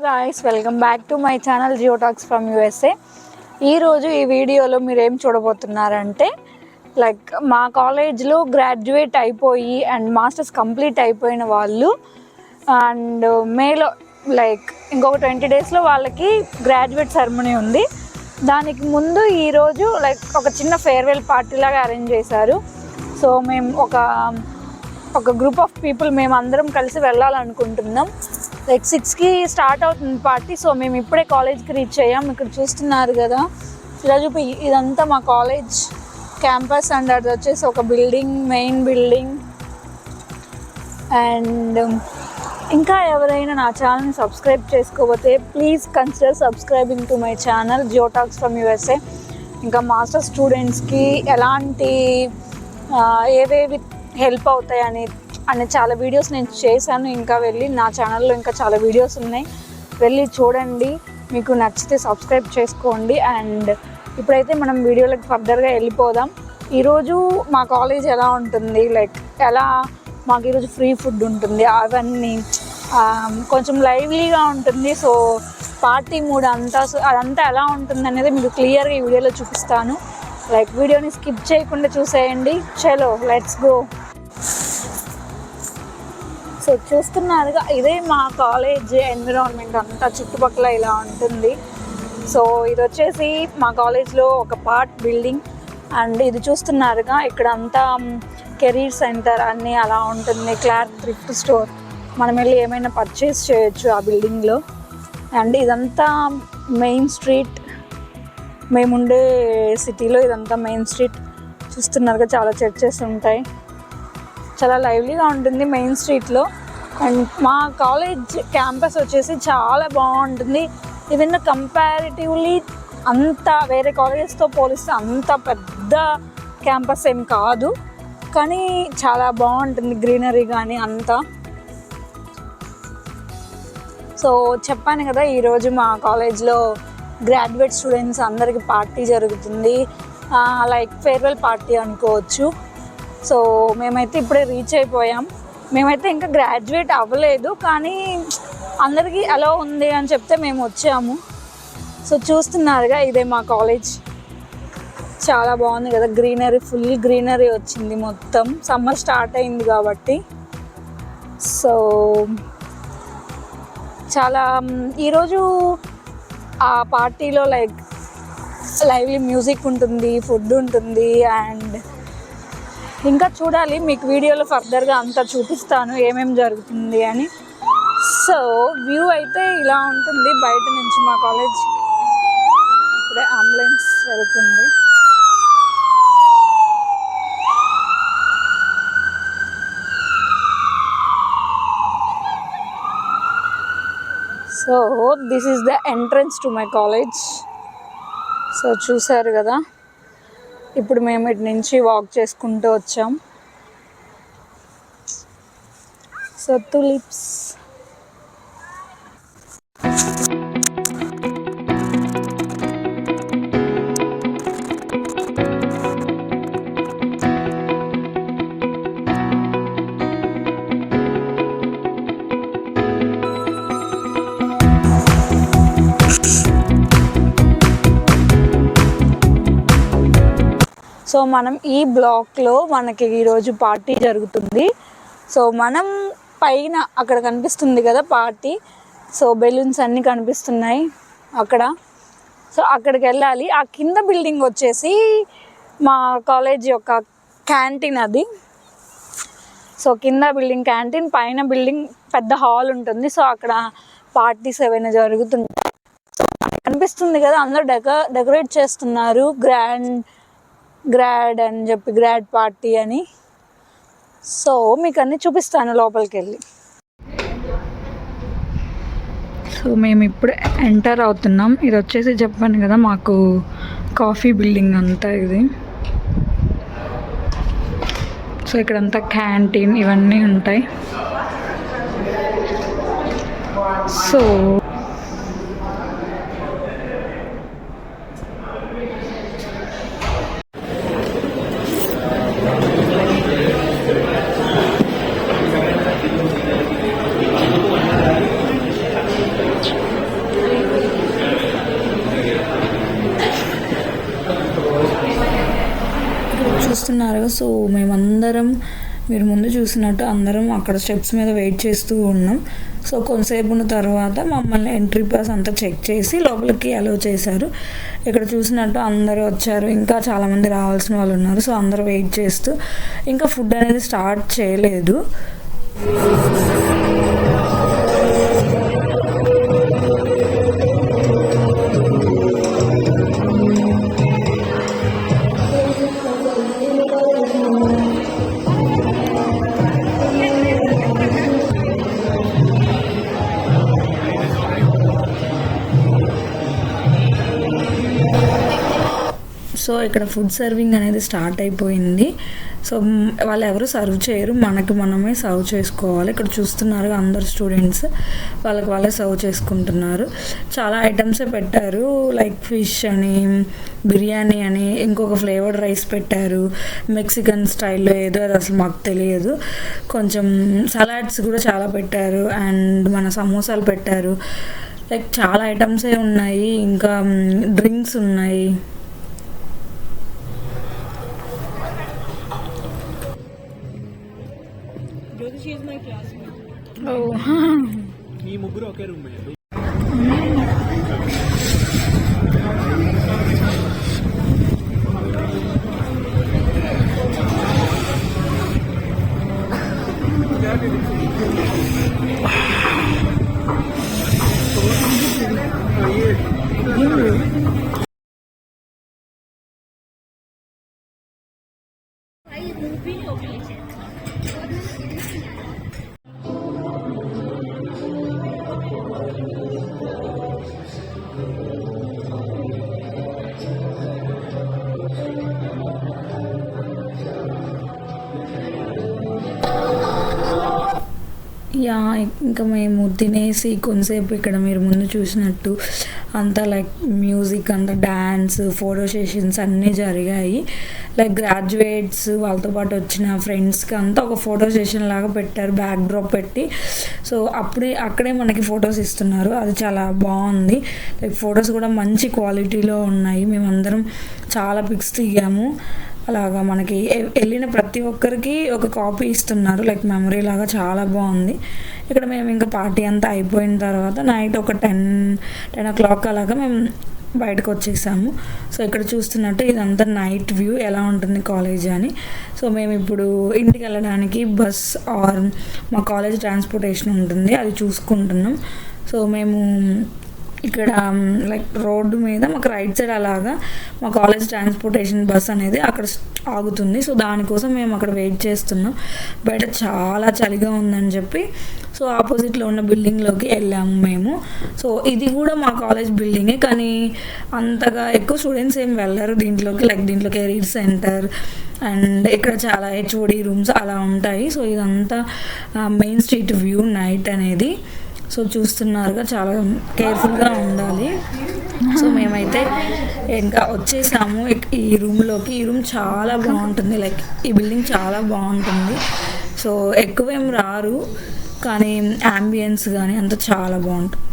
Guys, welcome back to my channel Geo talks from USA. ఈరోజు ఈ వీడియోలో మీరు ఏం చూడబోతున్నారంటే మా కాలేజ్లో గ్రాడ్యుయేట్ అయిపోయి అండ్ మాస్టర్స్ కంప్లీట్ అయిపోయిన వాళ్ళు అండ్ మేలో ఇంకొక 20 డేస్లో వాళ్ళకి గ్రాడ్యుయేట్ సెరమనీ ఉంది. దానికి ముందు ఈరోజు ఒక చిన్న ఫేర్వెల్ పార్టీ లాగా అరేంజ్ చేశారు. సో మేము ఒక గ్రూప్ ఆఫ్ పీపుల్ మేము అందరం కలిసి వెళ్ళాలనుకుంటున్నాం. 6కి స్టార్ట్ అవుతుంది పార్టీ. సో మేము ఇప్పుడే కాలేజ్కి రీచ్ అయ్యాం. ఇక్కడ చూస్తున్నారు కదా, ఇలా చూపి ఇదంతా మా కాలేజ్ క్యాంపస్ అండ్ అది వచ్చేసి ఒక బిల్డింగ్, మెయిన్ బిల్డింగ్. అండ్ ఇంకా ఎవరైనా నా ఛానల్ని సబ్స్క్రైబ్ చేసుకోకపోతే please consider subscribing to my channel Geo talks from USA. ఇంకా మాస్టర్ స్టూడెంట్స్కి ఎలాంటి ఏవేవి హెల్ప్ అవుతాయని చాలా వీడియోస్ నేను చేశాను. ఇంకా వెళ్ళి నా ఛానల్లో ఇంకా చాలా వీడియోస్ ఉన్నాయి, వెళ్ళి చూడండి. మీకు నచ్చితే సబ్స్క్రైబ్ చేసుకోండి. అండ్ ఇప్పుడైతే మనం వీడియోలకు ఫర్దర్గా వెళ్ళిపోదాం. ఈరోజు మా కాలేజ్ ఎలా ఉంటుంది, మాకు ఈరోజు ఫ్రీ ఫుడ్ ఉంటుంది, అవన్నీ కొంచెం లైవ్లీగా ఉంటుంది. సో పార్టీ మూడ్ అదంతా ఎలా ఉంటుంది అనేది మీకు క్లియర్గా ఈ వీడియోలో చూపిస్తాను. వీడియోని స్కిప్ చేయకుండా చూసేయండి. చలో లెట్స్ గో. సో చూస్తున్నారుగా, ఇదే మా కాలేజ్ ఎన్విరాన్మెంట్ అంతా, చుట్టుపక్కల ఇలా ఉంటుంది. సో ఇది వచ్చేసి మా కాలేజ్లో ఒక పార్ట్ బిల్డింగ్. అండ్ ఇది చూస్తున్నారుగా, ఇక్కడ అంతా కెరీర్ సెంటర్ అన్నీ అలా ఉంటుంది. క్లాత్ థ్రిఫ్ట్ స్టోర్, మనం వెళ్ళి ఏమైనా పర్చేస్ చేయొచ్చు ఆ బిల్డింగ్లో. అండ్ ఇదంతా మెయిన్ స్ట్రీట్, మేముండే సిటీలో ఇదంతా మెయిన్ స్ట్రీట్. చూస్తున్నారుగా, చాలా చర్చెస్ ఉంటాయి, చాలా లైవ్లీగా ఉంటుంది మెయిన్ స్ట్రీట్లో. అండ్ మా కాలేజ్ క్యాంపస్ వచ్చేసి చాలా బాగుంటుంది. ఈవెన్ కంపారిటివ్లీ అంత వేరే కాలేజెస్తో పోలిస్తే అంత పెద్ద క్యాంపస్ ఏం కాదు, కానీ చాలా బాగుంటుంది గ్రీనరీ కానీ అంతా. సో చెప్పాను కదా, ఈరోజు మా కాలేజ్లో గ్రాడ్యుయేట్ స్టూడెంట్స్ అందరికీ పార్టీ జరుగుతుంది, ఫేర్వెల్ పార్టీ అనుకోవచ్చు. సో మేమైతే ఇప్పుడే రీచ్ అయిపోయాం. మేమైతే ఇంకా గ్రాడ్యుయేట్ అవ్వలేదు, కానీ అందరికీ అలా ఉంది అని చెప్తే మేము వచ్చాము. సో చూస్తున్నారుగా, ఇదే మా కాలేజ్. చాలా బాగుంది కదా, గ్రీనరీ, ఫుల్ గ్రీనరీ వచ్చింది మొత్తం. సమ్మర్ స్టార్ట్ అయింది కాబట్టి. సో చాలా ఈరోజు ఆ పార్టీలో లైవ్లీ మ్యూజిక్ ఉంటుంది, ఫుడ్ ఉంటుంది. అండ్ ఇంకా చూడాలి, మీకు వీడియోలో ఫర్దర్గా అంతా చూపిస్తాను ఏమేమి జరుగుతుంది అని. సో వ్యూ అయితే ఇలా ఉంటుంది బయట నుంచి మా కాలేజ్. ఇప్పుడే అంబులెన్స్ వెళ్తుంది. So this is the entrance to my college. So చూసారు కదా, ఇప్పుడు మేము ఇటు నుంచి వాక్ చేసుకుంటూ వచ్చాం. So tulips. సో మనం ఈ బ్లాక్లో మనకి ఈరోజు పార్టీ జరుగుతుంది. సో మనం పైన అక్కడ కనిపిస్తుంది కదా పార్టీ, సో బెలూన్స్ అన్నీ కనిపిస్తున్నాయి అక్కడ. సో అక్కడికి వెళ్ళాలి. ఆ కింద బిల్డింగ్ వచ్చేసి మా కాలేజ్ యొక్క క్యాంటీన్ అది. సో కింద బిల్డింగ్ క్యాంటీన్, పైన బిల్డింగ్ పెద్ద హాల్ ఉంటుంది. సో అక్కడ పార్టీస్ ఏవైనా జరుగుతుంటాయి. సో కనిపిస్తుంది కదా, అందరూ డెకరేట్ చేస్తున్నారు, గ్రాడ్ అని చెప్పి, గ్రాడ్ పార్టీ అని. సో మీకు అన్నీ చూపిస్తాను లోపలికి వెళ్ళి. సో మేము ఇప్పుడు ఎంటర్ అవుతున్నాం. ఇది వచ్చేసి చెప్పాను కదా, మాకు కాఫీ బిల్డింగ్ అంతా ఇది. సో ఇక్కడంతా క్యాంటీన్ ఇవన్నీ ఉంటాయి. సో చూస్తున్నారు. సో మేమందరం మీరు ముందు చూసినట్టు అందరం అక్కడ స్టెప్స్ మీద వెయిట్ చేస్తూ ఉన్నాం. సో కొంతసేపు ఉన్న తర్వాత మమ్మల్ని ఎంట్రీ పాస్ అంతా చెక్ చేసి లోపలికి అలౌ చేశారు. ఇక్కడ చూసినట్టు అందరూ వచ్చారు, ఇంకా చాలామంది రావాల్సిన వాళ్ళు ఉన్నారు. సో అందరూ వెయిట్ చేస్తూ ఇంకా ఫుడ్ అనేది స్టార్ట్ చేయలేదు. సో ఇక్కడ ఫుడ్ సర్వింగ్ అనేది స్టార్ట్ అయిపోయింది. సో వాళ్ళు ఎవరు సర్వ్ చేయరు, మనకి మనమే సర్వ్ చేసుకోవాలి. ఇక్కడ చూస్తున్నారు అందరు స్టూడెంట్స్ వాళ్ళే సర్వ్ చేసుకుంటున్నారు. చాలా ఐటమ్సే పెట్టారు, లైక్ ఫిష్ అని, బిర్యానీ అని, ఇంకొక ఫ్లేవర్డ్ రైస్ పెట్టారు, మెక్సికన్ స్టైల్లో ఏదో అది అసలు మాకు తెలియదు. కొంచెం సలాడ్స్ కూడా చాలా పెట్టారు అండ్ మన సమోసాలు పెట్టారు. లైక్ చాలా ఐటమ్సే ఉన్నాయి, ఇంకా డ్రింక్స్ ఉన్నాయి. మీ ముగ్గురు ఒకే రూమ్. ఇంకా మేము తినేసి కొంతసేపు ఇక్కడ మీరు ముందు చూసినట్టు అంతా లైక్ మ్యూజిక్ అంతా డ్యాన్స్ ఫోటో సెషన్స్ అన్నీ జరిగాయి. లైక్ గ్రాడ్యుయేట్స్ వాళ్ళతో పాటు వచ్చిన ఫ్రెండ్స్కి అంతా ఒక ఫోటో సెషన్ లాగా పెట్టారు, బ్యాక్ డ్రాప్ పెట్టి. సో అక్కడే మనకి ఫొటోస్ ఇస్తున్నారు, అది చాలా బాగుంది. లైక్ ఫొటోస్ కూడా మంచి క్వాలిటీలో ఉన్నాయి. మేమందరం చాలా పిక్స్ దిగాము. అలాగా మనకి వెళ్ళిన ప్రతి ఒక్కరికి ఒక కాపీ ఇస్తున్నారు, లైక్ మెమరీ లాగా. చాలా బాగుంది. ఇక్కడ మేము ఇంకా పార్టీ అంతా అయిపోయిన తర్వాత నైట్ ఒక 10 o'clock అలాగా మేము బయటకు వచ్చేసాము. సో ఇక్కడ చూస్తున్నట్టు ఇదంతా నైట్ వ్యూ ఎలా ఉంటుంది కాలేజ్ అని. సో మేము ఇప్పుడు ఇంటికి వెళ్ళడానికి బస్ ఆర్ మా కాలేజ్ ట్రాన్స్పోర్టేషన్ ఉంటుంది, అది చూసుకుంటున్నాం. సో మేము ఇక్కడ లైక్ రోడ్డు మీద మాకు రైట్ సైడ్ అలాగా మా కాలేజ్ ట్రాన్స్పోర్టేషన్ బస్ అనేది అక్కడ ఆగుతుంది. సో దానికోసం మేము అక్కడ వెయిట్ చేస్తున్నాం. బయట చాలా చలిగా ఉందని చెప్పి సో ఆపోజిట్లో ఉన్న బిల్డింగ్లోకి వెళ్ళాము మేము. సో ఇది కూడా మా కాలేజ్ బిల్డింగే, కానీ అంతగా ఎక్కువ స్టూడెంట్స్ ఏం వెళ్ళరు దీంట్లోకి. లైక్ దీంట్లో కెరీర్ సెంటర్ అండ్ ఇక్కడ చాలా హెచ్ఓడి రూమ్స్ అలా ఉంటాయి. సో ఇదంతా మెయిన్ స్ట్రీట్ వ్యూ నైట్ అనేది. సో చూస్తున్నారుగా, చాలా కేర్ఫుల్గా ఉండాలి. సో మేమైతే ఇంకా వచ్చేసాము ఈ రూమ్లోకి. ఈ రూమ్ చాలా బాగుంటుంది, లైక్ ఈ బిల్డింగ్ చాలా బాగుంటుంది. సో ఎక్కువేం రారు, కానీ యాంబియన్స్ కానీ అంతా చాలా బాగుంటుంది.